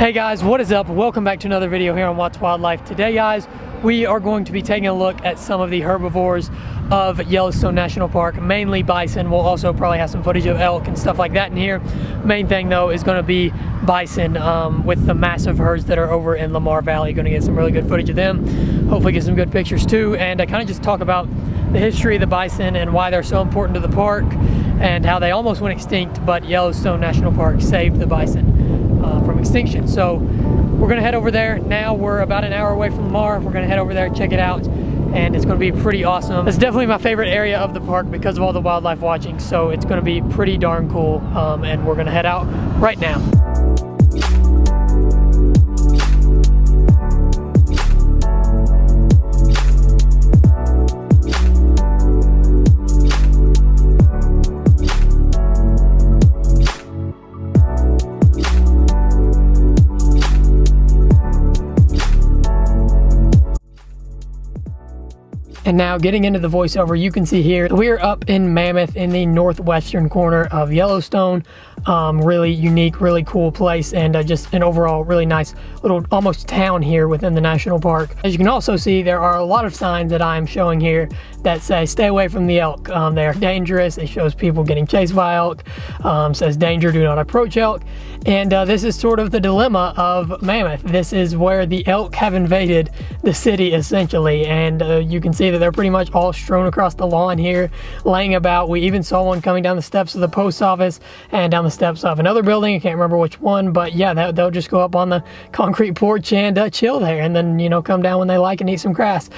Hey guys, what is up? Welcome back to another video here on Watts Wildlife. Today guys, we are going to be taking a look at some of the herbivores of Yellowstone National Park, mainly bison. We'll also probably have some footage of elk and stuff like that in here. Main thing though is going to be bison with the massive herds that are over in Lamar Valley. Going to get some really good footage of them, hopefully get some good pictures too, and kind of just talk about the history of the bison and why they're so important to the park and how they almost went extinct, but Yellowstone National Park saved the bison from extinction. So we're gonna head over there now. We're about an hour away from Lamar. We're gonna head over there, check it out, and it's gonna be pretty awesome. It's definitely my favorite area of the park because of all the wildlife watching, so it's gonna be pretty darn cool, and we're gonna head out right now. And now getting into the voiceover, you can see here, we're up in Mammoth in the northwestern corner of Yellowstone. Really unique, really cool place, and just an overall really nice little almost town here within the national park. As you can also see, there are a lot of signs that I'm showing here that say stay away from the elk. They are dangerous. It shows people getting chased by elk, says danger, do not approach elk. And this is sort of the dilemma of Mammoth. This is where the elk have invaded the city essentially, and you can see that they're pretty much all strewn across the lawn here, laying about. We even saw one coming down the steps of the post office and down the steps of another building. I can't remember which one, but yeah, they'll just go up on the concrete porch and chill there, and then, you know, come down when they like and eat some grass.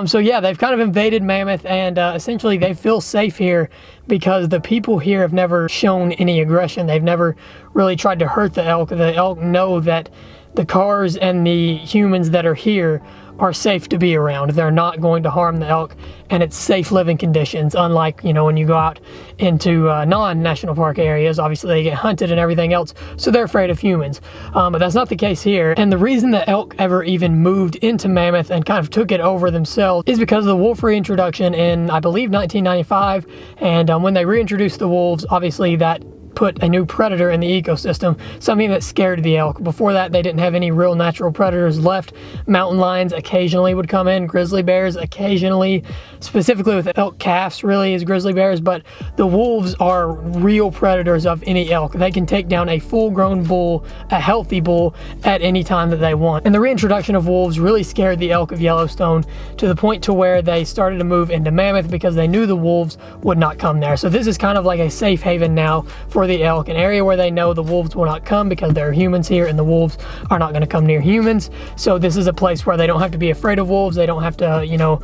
So yeah, they've kind of invaded Mammoth, and essentially they feel safe here because the people here have never shown any aggression. They've never really tried to hurt the elk. The elk know that the cars and the humans that are here are safe to be around. They're not going to harm the elk, and it's safe living conditions, unlike, you know, when you go out into non-national park areas. Obviously they get hunted and everything else, so they're afraid of humans, but that's not the case here. And the reason the elk ever even moved into Mammoth and kind of took it over themselves is because of the wolf reintroduction in, I believe, 1995, and when they reintroduced the wolves, obviously that put a new predator in the ecosystem, something that scared the elk. Before that, they didn't have any real natural predators left. Mountain lions occasionally would come in, grizzly bears occasionally, specifically with elk calves really is grizzly bears, but the wolves are real predators of any elk. They can take down a full-grown bull, a healthy bull, at any time that they want. And the reintroduction of wolves really scared the elk of Yellowstone to the point to where they started to move into Mammoth because they knew the wolves would not come there. So this is kind of like a safe haven now for the elk, an area where they know the wolves will not come because there are humans here and the wolves are not going to come near humans. So this is a place where they don't have to be afraid of wolves. They don't have to, you know,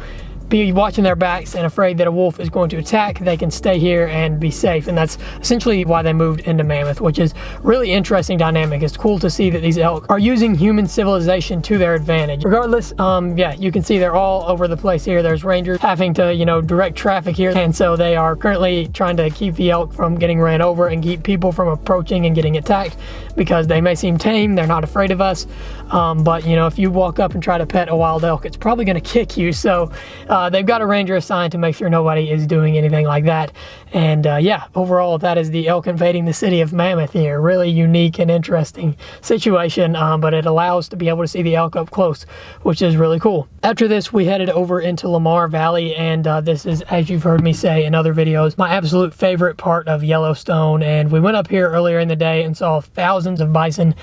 be watching their backs and afraid that a wolf is going to attack. They can stay here and be safe, and that's essentially why they moved into Mammoth, which is really interesting dynamic. It's cool to see that these elk are using human civilization to their advantage. Regardless, yeah, you can see they're all over the place here. There's rangers having to, you know, direct traffic here, and so they are currently trying to keep the elk from getting ran over and keep people from approaching and getting attacked, because they may seem tame, they're not afraid of us, but you know, if you walk up and try to pet a wild elk, it's probably going to kick you. So they've got a ranger assigned to make sure nobody is doing anything like that. And yeah, overall, that is the elk invading the city of Mammoth here. Really unique and interesting situation, but it allows to be able to see the elk up close, which is really cool. After this, we headed over into Lamar Valley, and this is, as you've heard me say in other videos, my absolute favorite part of Yellowstone. And we went up here earlier in the day and saw thousands of bison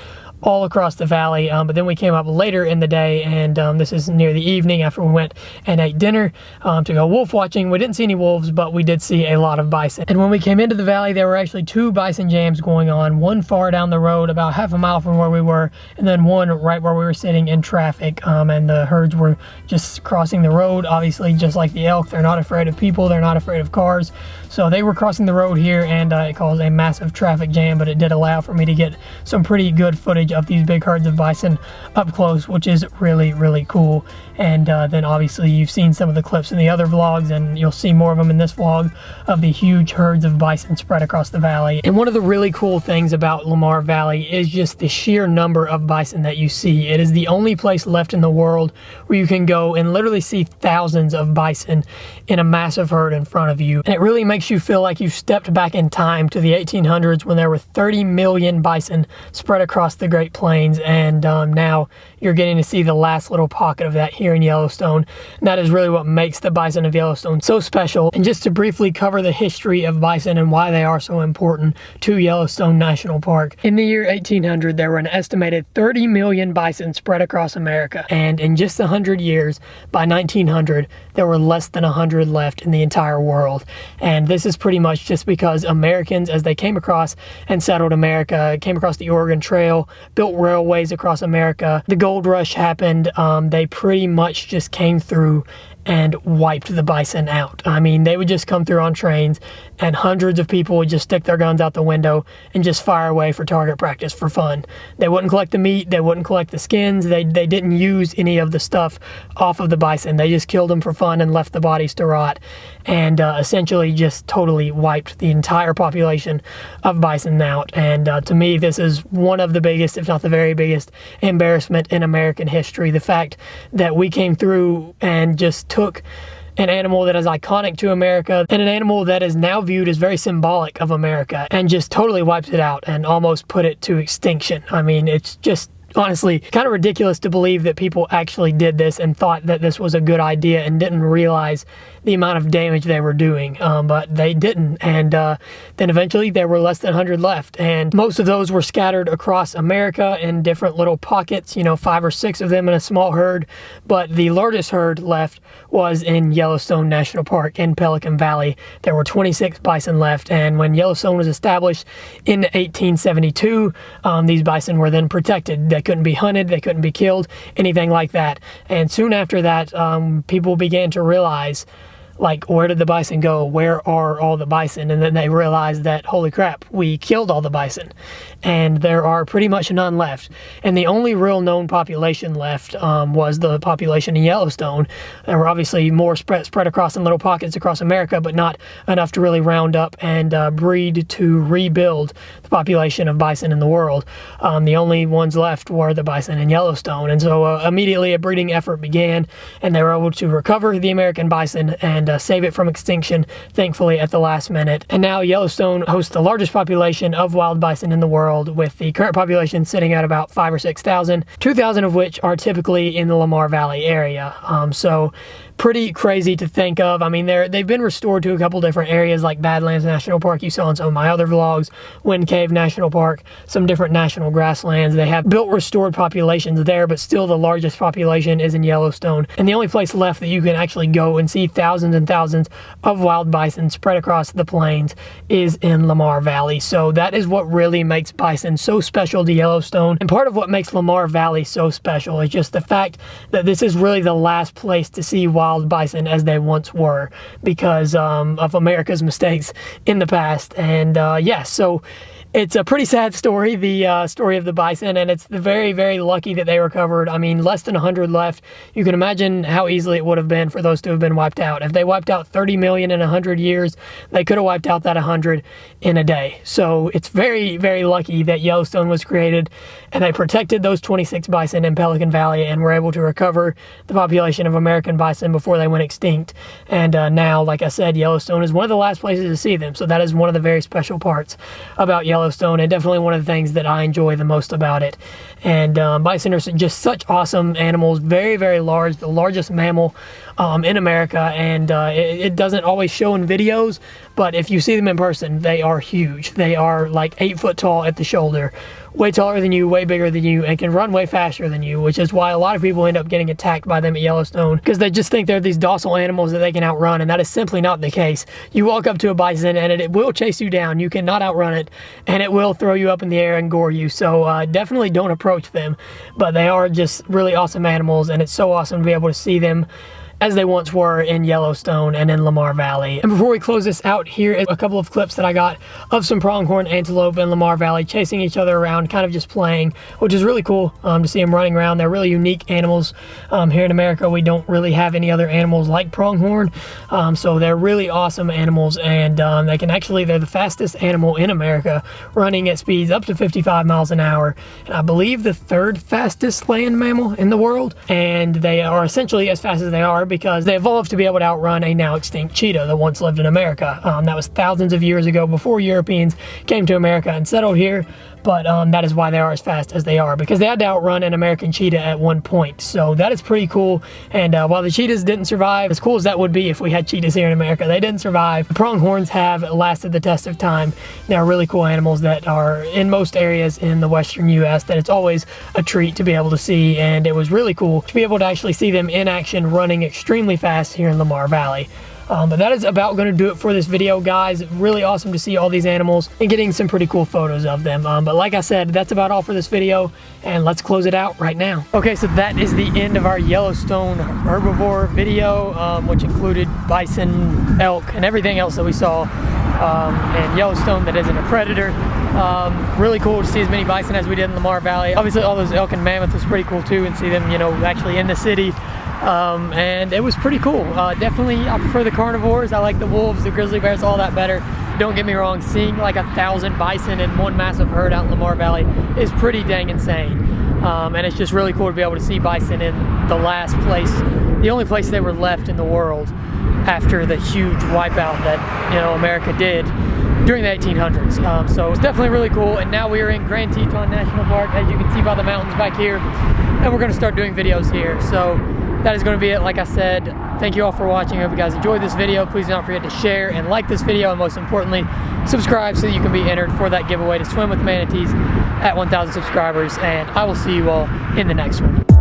all across the valley, but then we came up later in the day, and this is near the evening after we went and ate dinner to go wolf watching. We didn't see any wolves, but we did see a lot of bison. And when we came into the valley, there were actually two bison jams going on, one far down the road about half a mile from where we were, and then one right where we were sitting in traffic, and the herds were just crossing the road. Obviously, just like the elk, they're not afraid of people, they're not afraid of cars, so they were crossing the road here, and it caused a massive traffic jam, but it did allow for me to get some pretty good footage of these big herds of bison up close, which is really, really cool. And then obviously you've seen some of the clips in the other vlogs, and you'll see more of them in this vlog, of the huge herds of bison spread across the valley. And one of the really cool things about Lamar Valley is just the sheer number of bison that you see. It is the only place left in the world where you can go and literally see thousands of bison in a massive herd in front of you. And it really makes you feel like you've stepped back in time to the 1800s when there were 30 million bison spread across the Great Plains, and now you're getting to see the last little pocket of that here in Yellowstone. And that is really what makes the bison of Yellowstone so special. And just to briefly cover the history of bison and why they are so important to Yellowstone National Park. In the year 1800, there were an estimated 30 million bison spread across America. And in just 100 years, by 1900, there were less than 100 left in the entire world. And this is pretty much just because Americans, as they came across and settled America, came across the Oregon Trail, built railways across America. The gold rush happened. They pretty much just came through and wiped the bison out. I mean, they would just come through on trains, and hundreds of people would just stick their guns out the window and just fire away for target practice for fun. They wouldn't collect the meat, they wouldn't collect the skins, they didn't use any of the stuff off of the bison. They just killed them for fun and left the bodies to rot, and essentially just totally wiped the entire population of bison out. And to me, this is one of the biggest, if not the very biggest, embarrassment in American history. The fact that we came through and just took an animal that is iconic to America and an animal that is now viewed as very symbolic of America and just totally wiped it out and almost put it to extinction. I mean, it's just honestly kind of ridiculous to believe that people actually did this and thought that this was a good idea and didn't realize the amount of damage they were doing, but they didn't. And then eventually there were less than 100 left, and most of those were scattered across America in different little pockets, you know, 5 or 6 of them in a small herd. But the largest herd left was in Yellowstone National Park in Pelican Valley. There were 26 bison left, and when Yellowstone was established in 1872, these bison were then protected. They couldn't be hunted, they couldn't be killed, anything like that. And soon after that, people began to realize, like, where did the bison go? Where are all the bison? And then they realized that, holy crap, we killed all the bison. And there are pretty much none left. And the only real known population left was the population in Yellowstone. There were obviously more spread across in little pockets across America, but not enough to really round up and breed to rebuild the population of bison in the world. The only ones left were the bison in Yellowstone. And so immediately a breeding effort began, and they were able to recover the American bison and save it from extinction, thankfully, at the last minute. And now Yellowstone hosts the largest population of wild bison in the world, with the current population sitting at about 5,000 or 6,000, 2,000 of which are typically in the Lamar Valley area. So pretty crazy to think of. I mean, they've been restored to a couple different areas like Badlands National Park, you saw in some of my other vlogs, Wind Cave National Park, some different national grasslands. They have built restored populations there, but still the largest population is in Yellowstone. And the only place left that you can actually go and see thousands and thousands of wild bison spread across the plains is in Lamar Valley. So that is what really makes bison so special to Yellowstone. And part of what makes Lamar Valley so special is just the fact that this is really the last place to see wild bison as they once were, because of America's mistakes in the past. And yeah, so it's a pretty sad story, the story of the bison, and it's very, very lucky that they recovered. I mean, less than 100 left. You can imagine how easily it would have been for those to have been wiped out. If they wiped out 30 million in 100 years, they could have wiped out that 100 in a day. So it's very, very lucky that Yellowstone was created, and they protected those 26 bison in Pelican Valley and were able to recover the population of American bison before they went extinct. And now, like I said, Yellowstone is one of the last places to see them. So that is one of the very special parts about Yellowstone, and definitely one of the things that I enjoy the most about it. And bison are just such awesome animals, very, very large, the largest mammal in America, and it doesn't always show in videos, but if you see them in person, they are huge. They are like 8 foot tall at the shoulder, way taller than you, way bigger than you, and can run way faster than you, which is why a lot of people end up getting attacked by them at Yellowstone, because they just think they're these docile animals that they can outrun, and that is simply not the case. You walk up to a bison and it will chase you down. You cannot outrun it, and it will throw you up in the air and gore you. So definitely don't approach them, but they are just really awesome animals, and it's so awesome to be able to see them as they once were in Yellowstone and in Lamar Valley. And before we close this out, here is a couple of clips that I got of some pronghorn antelope in Lamar Valley chasing each other around, kind of just playing, which is really cool to see them running around. They're really unique animals. Here in America, we don't really have any other animals like pronghorn, so they're really awesome animals, and they're the fastest animal in America, running at speeds up to 55 miles an hour, and I believe the 3rd fastest land mammal in the world. And they are essentially as fast as they are because they evolved to be able to outrun a now extinct cheetah that once lived in America. That was thousands of years ago, before Europeans came to America and settled here. but that is why they are as fast as they are, because they had to outrun an American cheetah at one point. So that is pretty cool. And while the cheetahs didn't survive, as cool as that would be if we had cheetahs here in America, they didn't survive. The pronghorns have lasted the test of time. They're really cool animals that are in most areas in the western US that it's always a treat to be able to see, and it was really cool to be able to actually see them in action running extremely fast here in Lamar Valley. But that is about going to do it for this video, guys. Really awesome to see all these animals and getting some pretty cool photos of them. But like I said, that's about all for this video, and let's close it out right now. Okay, so that is the end of our Yellowstone herbivore video, which included bison, elk, and everything else that we saw in Yellowstone that isn't a predator. Really cool to see as many bison as we did in Lamar Valley. Obviously, all those elk and mammoth was pretty cool too, and see them, you know, actually in the city. And it was pretty cool. Definitely, I prefer the carnivores. I like the wolves, the grizzly bears, all that better. Don't get me wrong, seeing like 1,000 bison in one massive herd out in Lamar Valley is pretty dang insane. And it's just really cool to be able to see bison in the last place, the only place they were left in the world after the huge wipeout that, you know, America did during the 1800s. So it's definitely really cool. And now we are in Grand Teton National Park, as you can see by the mountains back here, and we're going to start doing videos here. So that is going to be it. Like I said, thank you all for watching. I hope you guys enjoyed this video. Please don't forget to share and like this video, and most importantly, subscribe so that you can be entered for that giveaway to swim with manatees at 1,000 subscribers. And I will see you all in the next one.